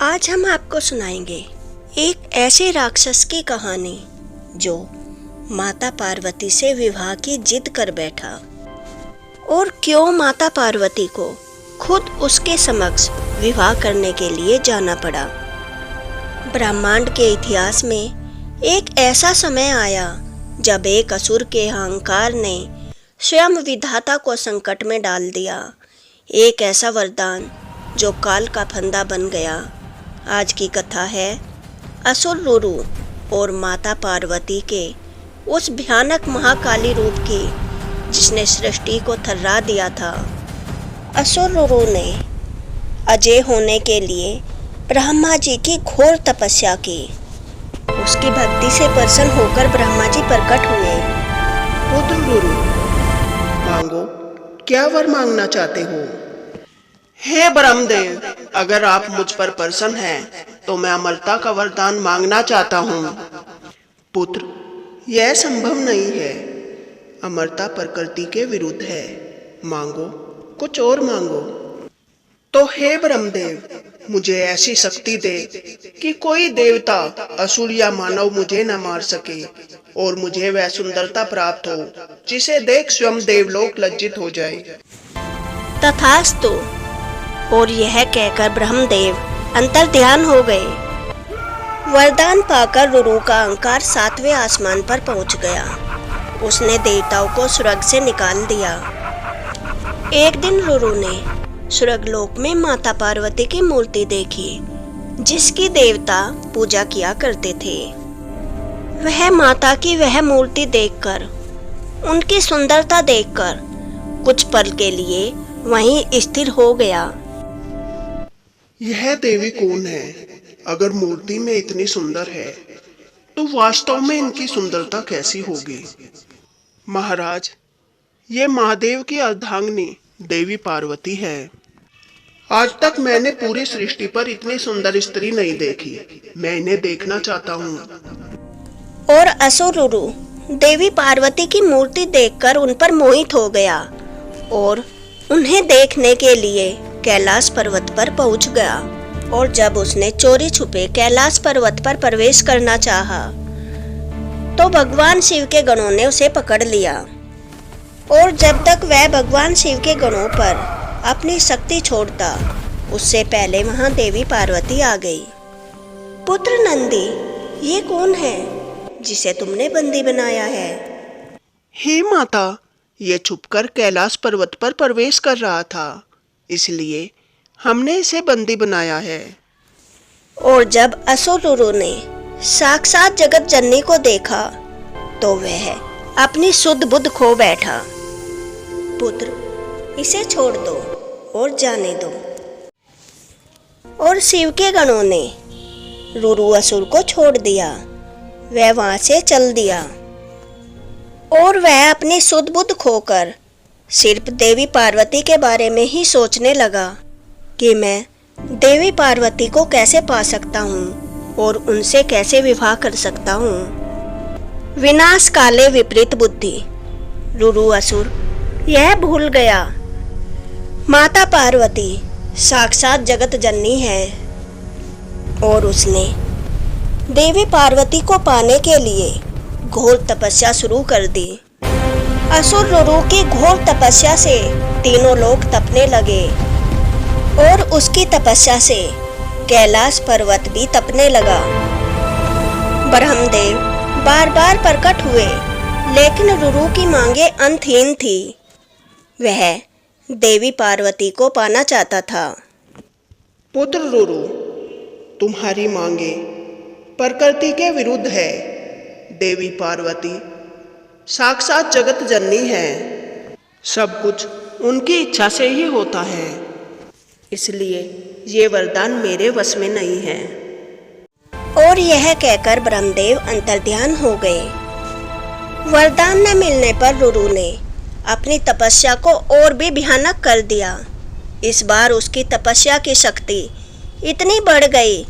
आज हम आपको सुनाएंगे एक ऐसे राक्षस की कहानी जो माता पार्वती से विवाह की जिद कर बैठा और क्यों माता पार्वती को खुद उसके समक्ष विवाह करने के लिए जाना पड़ा। ब्रह्मांड के इतिहास में एक ऐसा समय आया जब एक असुर के अहंकार ने स्वयं विधाता को संकट में डाल दिया। एक ऐसा वरदान जो काल का फंदा बन गया। आज की कथा है असुर रुरु और माता पार्वती के उस भयानक महाकाली रूप की जिसने सृष्टि को थर्रा दिया था। असुर रुरु ने अजय होने के लिए ब्रह्मा जी की घोर तपस्या की। उसकी भक्ति से प्रसन्न होकर ब्रह्मा जी प्रकट हुए। पुत्र रुरु, मांगो, क्या वर मांगना चाहते हो? हे ब्रह्मदेव, अगर आप मुझ पर प्रसन्न हैं तो मैं अमरता का वरदान मांगना चाहता हूँ। पुत्र, यह संभव नहीं है। अमरता प्रकृति के विरुद्ध है। मांगो, कुछ और मांगो। तो हे ब्रह्मदेव, मुझे ऐसी शक्ति दे कि कोई देवता, असुर या मानव मुझे न मार सके और मुझे वह सुंदरता प्राप्त हो जिसे देख स्वयं देवलोक लज्जित हो जाए। तथास्तु। और यह कहकर ब्रह्मदेव अंतर्ध्यान हो गए। वरदान पाकर रुरु का अहंकार 7वें आसमान पर पहुंच गया। उसने देवताओं को स्वर्ग से निकाल दिया। एक दिन रुरु ने स्वर्गलोक में माता पार्वती की मूर्ति देखी जिसकी देवता पूजा किया करते थे। वह माता की वह मूर्ति देखकर, उनकी सुंदरता देखकर कुछ पल के लिए वहीं स्थिर हो गया। यह देवी कौन है? अगर मूर्ति में इतनी सुंदर है तो वास्तव में इनकी सुंदरता कैसी होगी? महाराज, ये महादेव की अर्धांगिनी देवी पार्वती है। आज तक मैंने पूरी सृष्टि पर इतनी सुंदर स्त्री नहीं देखी। मैं इन्हें देखना चाहता हूँ। और असुर रुरु देवी पार्वती की मूर्ति देखकर उन पर मोहित हो गया और उन्हें देखने के लिए कैलाश पर्वत पर पहुंच गया। और जब उसने चोरी छुपे कैलाश पर्वत पर प्रवेश करना चाहा तो भगवान शिव के गणों ने उसे पकड़ लिया। और जब तक वह भगवान शिव के गणों पर अपनी शक्ति छोड़ता उससे पहले वहां देवी पार्वती आ गई। पुत्र नंदी, ये कौन है जिसे तुमने बंदी बनाया है? हे माता, ये छुपकर कैलाश पर्वत पर प्रवेश कर रहा था, इसलिए हमने इसे बंदी बनाया है। और जब असुर रुरु ने साक्षात जगत जननी को देखा तो वह अपनी शुद्ध बुद्ध खो बैठा। पुत्र, इसे छोड़ दो और जाने दो। और शिव के गणों ने रुरु असुर को छोड़ दिया। वह वहां से चल दिया और वह अपनी शुद्ध बुद्ध खोकर सिर्फ देवी पार्वती के बारे में ही सोचने लगा कि मैं देवी पार्वती को कैसे पा सकता हूँ और उनसे कैसे विवाह कर सकता हूँ। विनाश काले विपरीत बुद्धि। रुरु असुर यह भूल गया माता पार्वती साक्षात जगत जननी है और उसने देवी पार्वती को पाने के लिए घोर तपस्या शुरू कर दी। असुर रुरु की घोर तपस्या से तीनों लोग तपने लगे और उसकी तपस्या से कैलाश पर्वत भी तपने लगा। ब्रह्मदेव बार बार प्रकट हुए लेकिन रुरु की मांगे अंतहीन थी। वह देवी पार्वती को पाना चाहता था। पुत्र रुरु, तुम्हारी मांगे प्रकृति के विरुद्ध है। देवी पार्वती साक्षात जगत जननी है। सब कुछ उनकी इच्छा से ही होता है, इसलिए ये वरदान मेरे वश में नहीं है। और यह कहकर ब्रह्मदेव अंतर्ध्यान हो गए। वरदान न मिलने पर रुरु ने अपनी तपस्या को और भी भयानक कर दिया। इस बार उसकी तपस्या की शक्ति इतनी बढ़ गई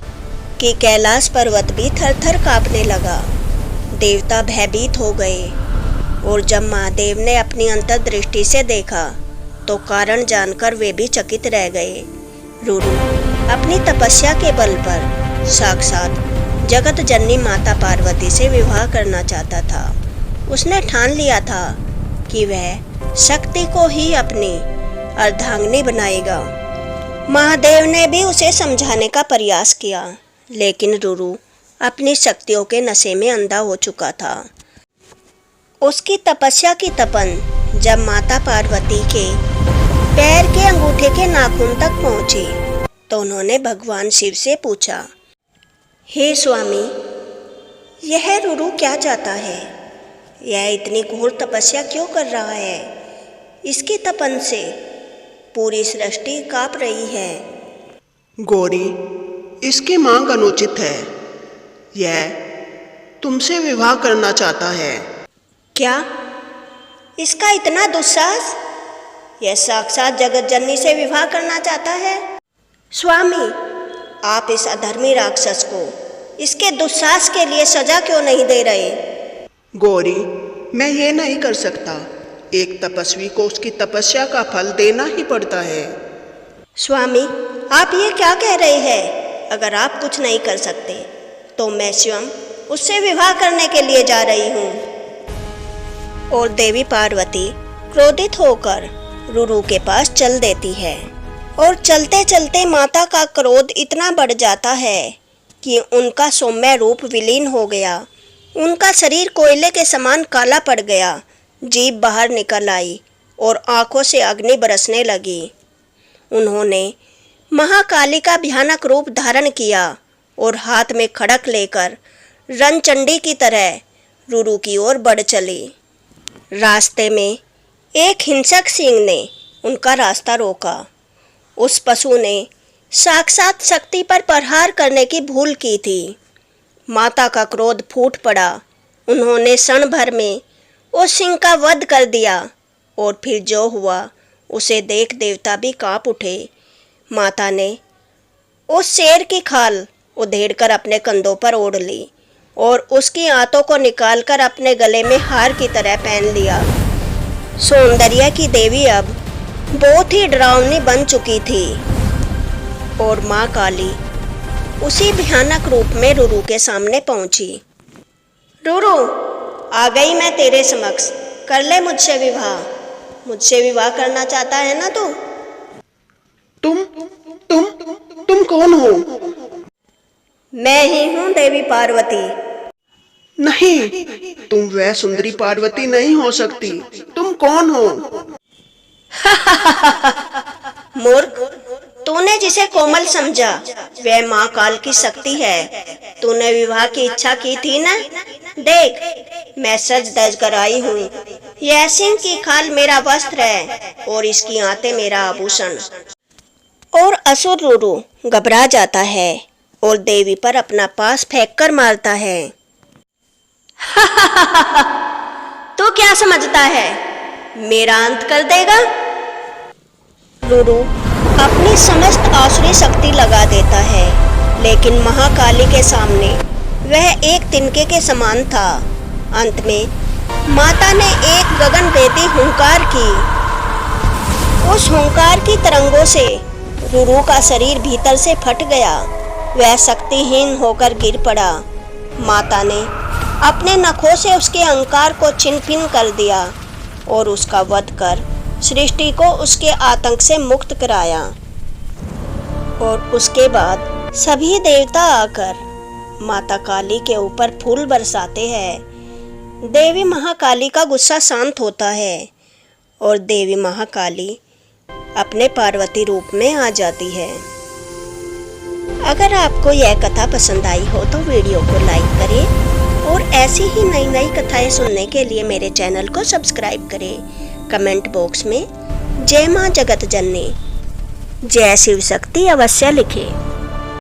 कि कैलाश पर्वत भी थर थर कांपने लगा। देवता भयभीत हो गए और जब महादेव ने अपनी अंतर्दृष्टि से देखा तो कारण जानकर वे भी चकित रह गए। रुरु अपनी तपस्या के बल पर साक्षात जगत जननी माता पार्वती से विवाह करना चाहता था। उसने ठान लिया था कि वह शक्ति को ही अपनी अर्धांगिनी बनाएगा। महादेव ने भी उसे समझाने का प्रयास किया, लेकिन रुरु अपनी शक्तियों के नशे में अंधा हो चुका था। उसकी तपस्या की तपन जब माता पार्वती के पैर के अंगूठे के नाखून तक पहुंची तो उन्होंने भगवान शिव से पूछा, हे स्वामी, यह रुरु क्या चाहता है? यह इतनी घोर तपस्या क्यों कर रहा है? इसकी तपन से पूरी सृष्टि कांप रही है। गौरी, इसकी मांग अनुचित है। यह तुमसे विवाह करना चाहता है। क्या? इसका इतना दुस्साहस? यह साक्षात जगत जननी से विवाह करना चाहता है। स्वामी, आप इस अधर्मी राक्षस को इसके दुस्साहस के लिए सजा क्यों नहीं दे रहे? गौरी, मैं ये नहीं कर सकता। एक तपस्वी को उसकी तपस्या का फल देना ही पड़ता है। स्वामी, आप ये क्या कह रहे हैं? अगर आप कुछ नहीं कर सकते तो मैं स्वयं उससे विवाह करने के लिए जा रही हूँ। और देवी पार्वती क्रोधित होकर रुरु के पास चल देती है और चलते चलते माता का क्रोध इतना बढ़ जाता है कि उनका सौम्य रूप विलीन हो गया। उनका शरीर कोयले के समान काला पड़ गया। जीभ बाहर निकल आई और आंखों से अग्नि बरसने लगी। उन्होंने महाकाली का भयानक रूप धारण किया और हाथ में खड़क लेकर रणचंडी की तरह रुरु की ओर बढ़ चली। रास्ते में एक हिंसक सिंह ने उनका रास्ता रोका। उस पशु ने साक्षात शक्ति पर प्रहार करने की भूल की थी। माता का क्रोध फूट पड़ा। उन्होंने क्षण भर में उस सिंह का वध कर दिया और फिर जो हुआ उसे देख देवता भी कांप उठे। माता ने उस शेर की खाल उधेड़कर अपने कंधों पर ओढ़ ली और उसकी आंतों को निकालकर अपने गले में हार की तरह पहन लिया। सौंदर्य की देवी अब बहुत ही डरावनी बन चुकी थी और माँ काली उसी भयानक रूप में रुरु के सामने पहुंची। रुरु, आ गई मैं तेरे समक्ष। कर ले मुझसे विवाह। मुझसे विवाह करना चाहता है ना तू? तुम कौन हो? मैं ही हूँ देवी पार्वती। नहीं, तुम वह सुंदरी पार्वती नहीं हो सकती। तुम कौन हो? मूर्ख, तूने जिसे कोमल समझा वह माँ काल की शक्ति है। तूने विवाह की इच्छा की थी ना? देख, मैं सज धज कर आई हूँ। यह सिंह की खाल मेरा वस्त्र है और इसकी आंतें मेरा आभूषण। और असुर रुरु घबरा जाता है और देवी पर अपना पास फेंक कर मारता है। तू क्या समझता है? मेरा अंत कर देगा? रुरु अपनी समस्त आसुरी शक्ति लगा देता है, लेकिन महाकाली के सामने वह एक तिनके के समान था। अंत में माता ने एक गगनभेदी हुंकार की। उस हुंकार की तरंगों से रुरु का शरीर भीतर से फट गया। वह शक्तिहीन होकर गिर पड़ा। माता ने अपने नखों से उसके अहंकार को छिन-भिन कर दिया और उसका वध कर सृष्टि को उसके आतंक से मुक्त कराया। और उसके बाद सभी देवता आकर माता काली के ऊपर फूल बरसाते हैं। देवी महाकाली का गुस्सा शांत होता है और देवी महाकाली अपने पार्वती रूप में आ जाती है। अगर आपको यह कथा पसंद आई हो तो वीडियो को लाइक करें और ऐसी ही नई नई कथाएं सुनने के लिए मेरे चैनल को सब्सक्राइब करें। कमेंट बॉक्स में जय मां जगत जननी, जय शिव शक्ति अवश्य लिखें।